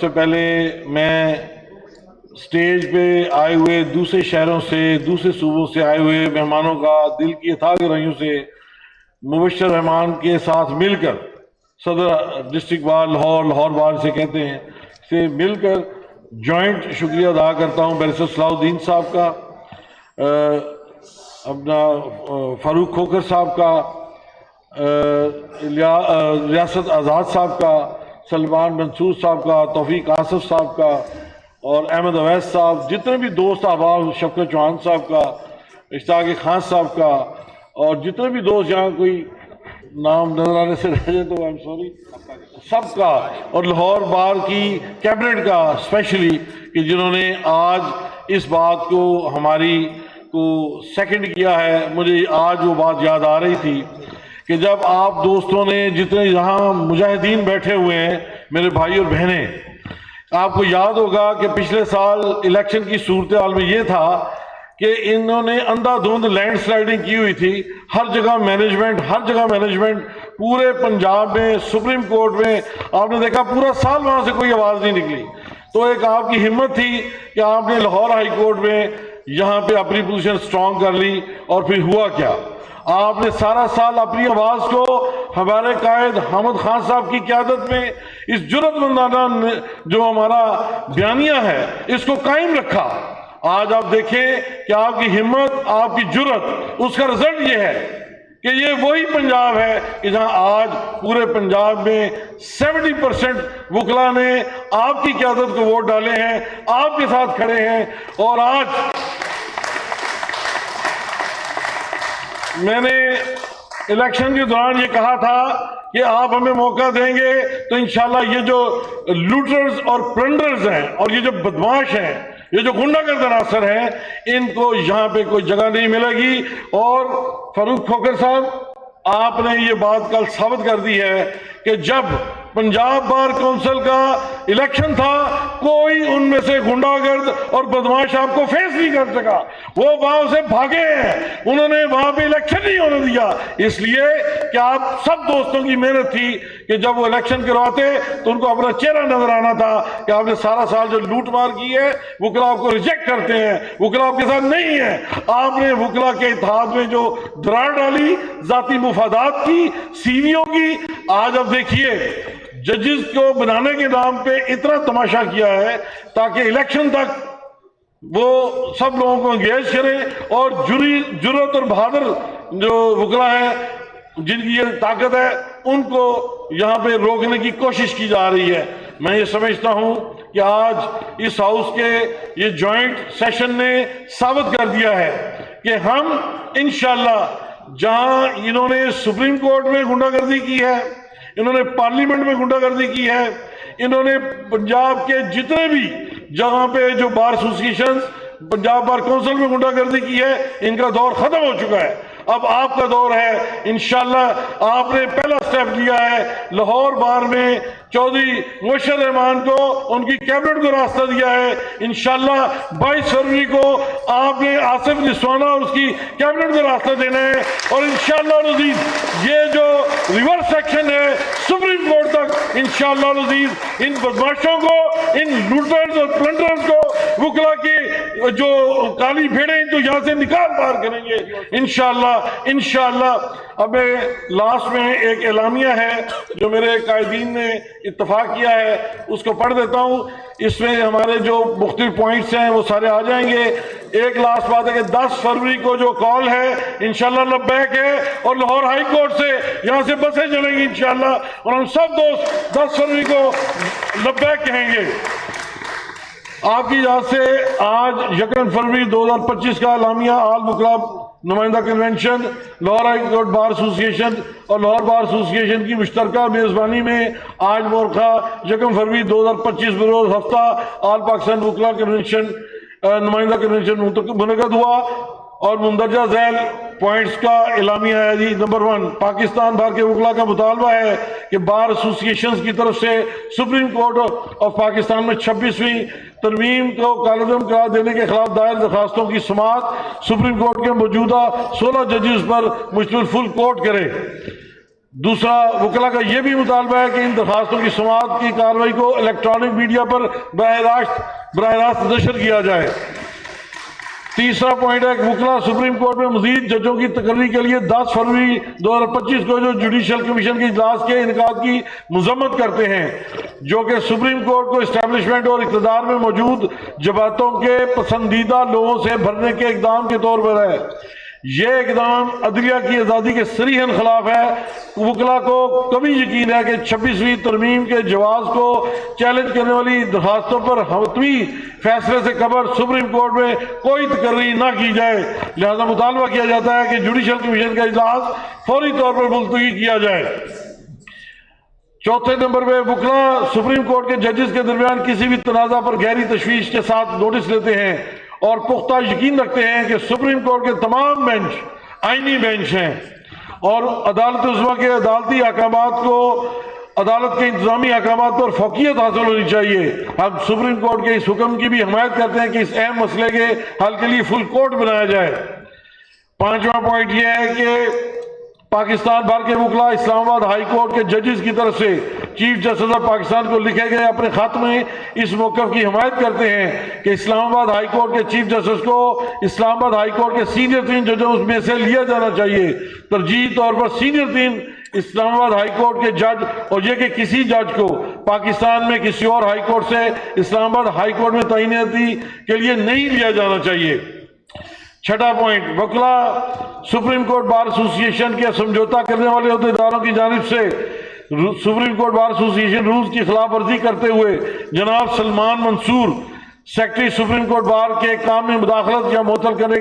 سے پہلے میں اسٹیج پہ آئے ہوئے دوسرے شہروں سے دوسرے صوبوں سے آئے ہوئے مہمانوں کا دل کی اتھاہ گہرائیوں سے مبشر رحمان کے ساتھ مل کر صدر ڈسٹرکٹ بار لاہور بار سے کہتے ہیں سے مل کر جوائنٹ شکریہ ادا کرتا ہوں بیرسٹر صلاح الدین صاحب کا، اپنا فاروق کھوکھر صاحب کا، ریاست آزاد صاحب کا، سلمان منصور صاحب کا، توفیق آصف صاحب کا اور احمد اویس صاحب، جتنے بھی دوست احباب، شفقت چوہان صاحب کا، اشتاق خان صاحب کا، اور جتنے بھی دوست یہاں کوئی نام نظر آنے سے رہ جائے تو آئی ایم سوری، سب کا، اور لاہور بار کی کیبنٹ کا اسپیشلی کہ جنہوں نے آج اس بات کو ہماری کو سیکنڈ کیا ہے۔ مجھے آج وہ بات یاد آ رہی تھی کہ جب آپ دوستوں نے جتنے یہاں مجاہدین بیٹھے ہوئے ہیں میرے بھائی اور بہنیں، آپ کو یاد ہوگا کہ پچھلے سال الیکشن کی صورتحال میں یہ تھا کہ انہوں نے اندھا دھند لینڈ سلائیڈنگ کی ہوئی تھی، ہر جگہ مینجمنٹ پورے پنجاب میں، سپریم کورٹ میں آپ نے دیکھا پورا سال وہاں سے کوئی آواز نہیں نکلی۔ تو ایک آپ کی ہمت تھی کہ آپ نے لاہور ہائی کورٹ میں یہاں پہ اپنی پوزیشن سٹرونگ کر لی، اور پھر ہوا کیا؟ آپ نے سارا سال اپنی آواز کو ہمارے قائد حامد خان صاحب کی قیادت میں اس جرأت مندانہ جو ہمارا بیانیہ ہے اس کو قائم رکھا۔ آج آپ دیکھیں کہ آپ کی ہمت، آپ کی جرأت، اس کا رزلٹ یہ ہے کہ یہ وہی پنجاب ہے کہ جہاں آج پورے پنجاب میں 70% وکلا نے آپ کی قیادت کو ووٹ ڈالے ہیں، آپ کے ساتھ کھڑے ہیں۔ اور آج میں نے الیکشن کے دوران یہ کہا تھا کہ آپ ہمیں موقع دیں گے تو انشاءاللہ یہ جو لوٹرز اور پلنڈرز ہیں اور یہ جو بدماش ہیں، یہ جو غنڈہ گرد عناصر ہیں، ان کو یہاں پہ کوئی جگہ نہیں ملے گی۔ اور فاروق کھوکھر صاحب، آپ نے یہ بات کل ثابت کر دی ہے کہ جب پنجاب بار کونسل کا الیکشن تھا کوئی ان میں سے غنڈہ گرد اور بدماش آپ کو فیس نہیں کر سکا، وہ وہاں سے بھاگے ہیں، انہوں نے وہاں پہ الیکشن نہیں ہونے دیا، اس لیے کہ آپ سب دوستوں کی محنت تھی کہ جب وہ الیکشن کرواتے تو ان کو اپنا چہرہ نظر آنا تھا کہ آپ نے سارا سال جو لوٹ مار کی ہے، وکلا آپ کو ریجیکٹ کرتے ہیں، وکلا آپ کے ساتھ نہیں ہے۔ آپ نے وکلا کے اتحاد میں جو درار ڈالی، ذاتی مفادات کی، سیویوں کی، آج اب دیکھیے ججز کو بنانے کے نام پہ اتنا تماشا کیا ہے تاکہ الیکشن تک وہ سب لوگوں کو انگیج کریں، اور جرأت اور بہادر جو وکلا ہیں جن کی یہ طاقت ہے ان کو یہاں پہ روکنے کی کوشش کی جا رہی ہے۔ میں یہ سمجھتا ہوں کہ آج اس ہاؤس کے یہ جوائنٹ سیشن نے ثابت کر دیا ہے کہ ہم انشاءاللہ جہاں انہوں نے سپریم کورٹ میں غنڈہ گردی کی ہے، انہوں نے پارلیمنٹ میں غنڈہ گردی کی ہے، انہوں نے پنجاب کے جتنے بھی جگہ پہ جو bar association Punjab bar council میں غنڈہ گردی کی ہے، ان کا دور ختم ہو چکا ہے۔ اب آپ کا دور ہے، انشاءاللہ آپ نے پہلا سٹیپ لیا ہے، لاہور بار میں چودھری مبشر رحمان کو ان کی کیبنٹ کو راستہ دیا ہے، انشاءاللہ 22 فروری کو آپ نے آصف نسوانا اور اس کی کیبنٹ کو راستہ دینا ہے، اور انشاءاللہ العزیز یہ جو ریورس سیکشن ہے سپریم کورٹ تک انشاءاللہ العزیز ان بدماشوں کو، ان لوٹرز اور پلنڈرز کو، وکلا کی جو کالی بھیڑیں تو یہاں سے نکال باہر کریں گے انشاءاللہ۔ اب میں لاسٹ میں ایک اعلامیہ ہے جو میرے قائدین نے اتفاق کیا ہے، اس کو پڑھ دیتا ہوں۔ اس میں ہمارے جو مختلف پوائنٹس ہیں وہ سارے آ جائیں گے۔ ایک لاسٹ بات ہے کہ 10 فروری کو جو کال ہے انشاءاللہ لبیک ہے، اور لاہور ہائی کورٹ سے یہاں سے بسیں چلیں گی انشاءاللہ، اور ہم سب دوست 10 فروری کو لبیک کہیں گے۔ آپ کی اجازت سے آج 1 فروری 2025 کا اعلامیہ آل وکلا نمائندہ convention, Lahore high court bar association اور لاہور بار ایسوسیشن کی مشترکہ میزبانی میں آج مورخہ 1 فروری 2025 بروز ہفتہ آل پاکستان وکلا کنونشن نمائندہ کنونشن منعقد ہوا، اور مندرجہ ذیل پوائنٹس کا اعلامیہ ہے جی۔ نمبر 1، پاکستان بار کے وکلا کا مطالبہ ہے کہ بار ایسوسیشنز کی طرف سے سپریم کورٹ آف پاکستان میں 26ویں ترمیم کو کالعدم قرار دینے کے خلاف دائر درخواستوں کی سماعت سپریم کورٹ کے موجودہ 16 ججز پر مشتمل فل کورٹ کرے۔ دوسرا وکلا کا یہ بھی مطالبہ ہے کہ ان درخواستوں کی سماعت کی کارروائی کو الیکٹرانک میڈیا پر براہ راست نشر کیا جائے۔ تیسرا پوائنٹ ہے کہ وکلا سپریم کورٹ میں مزید ججوں کی تقرری کے لیے 10 فروری 2025 کو جو جوڈیشل کمیشن کے اجلاس کے انعقاد کی مذمت کرتے ہیں، جو کہ سپریم کورٹ کو اسٹیبلشمنٹ اور اقتدار میں موجود جماعتوں کے پسندیدہ لوگوں سے بھرنے کے اقدام کے طور پر ہے۔ یہ اقدام عدلیہ کی آزادی کے صریحاً خلاف ہے۔ وکلا کو کبھی یقین ہے کہ 26ویں ترمیم کے جواز کو چیلنج کرنے والی درخواستوں پر حتمی فیصلے سے قبل سپریم کورٹ میں کوئی تقرری نہ کی جائے، لہذا مطالبہ کیا جاتا ہے کہ جوڈیشل کمیشن کا اجلاس فوری طور پر ملتوی کیا جائے۔ چوتھے نمبر پہ وکلا سپریم کورٹ کے ججز کے درمیان کسی بھی تنازع پر گہری تشویش کے ساتھ نوٹس لیتے ہیں اور پختہ یقین رکھتے ہیں کہ سپریم کورٹ کے تمام بینچ آئینی بینچ ہیں اور عدالت عظمیٰ کے عدالتی احکامات کو عدالت کے انتظامی احکامات پر فوقیت حاصل ہونی چاہیے۔ ہم سپریم کورٹ کے اس حکم کی بھی حمایت کرتے ہیں کہ اس اہم مسئلے کے حل کے لیے فل کورٹ بنایا جائے۔ پانچواں پوائنٹ یہ ہے کہ پاکستان بھر کے وکلا اسلام آباد ہائی کورٹ کے ججز کی طرف سے چیف جسٹس آف پاکستان کو لکھے گئے اپنے خط میں اس موقف کی حمایت کرتے ہیں کہ اسلام آباد ہائی کورٹ کے چیف جسٹس کو اسلام آباد ہائی کورٹ کے سینئر 3 ججوں میں سے لیا جانا چاہیے، ترجیحی طور پر سینئر 3 اسلام آباد ہائی کورٹ کے جج، اور یہ کہ کسی جج کو پاکستان میں کسی اور ہائی کورٹ سے اسلام آباد ہائی کورٹ میں تعیناتی کے لیے نہیں لیا جانا چاہیے۔ چھٹا پوائنٹ، وکلا سپریم کورٹ بار ایسوسی ایشن کے سمجھوتا کرنے والے عہدیداروں کی جانب سے سپریم کورٹ بار ایسوسی ایشن رولز کی خلاف ورزی کرتے ہوئے جناب سلمان منصور سیکرٹری سپریم کورٹ بار کے کام میں مداخلت یا معطل کرنے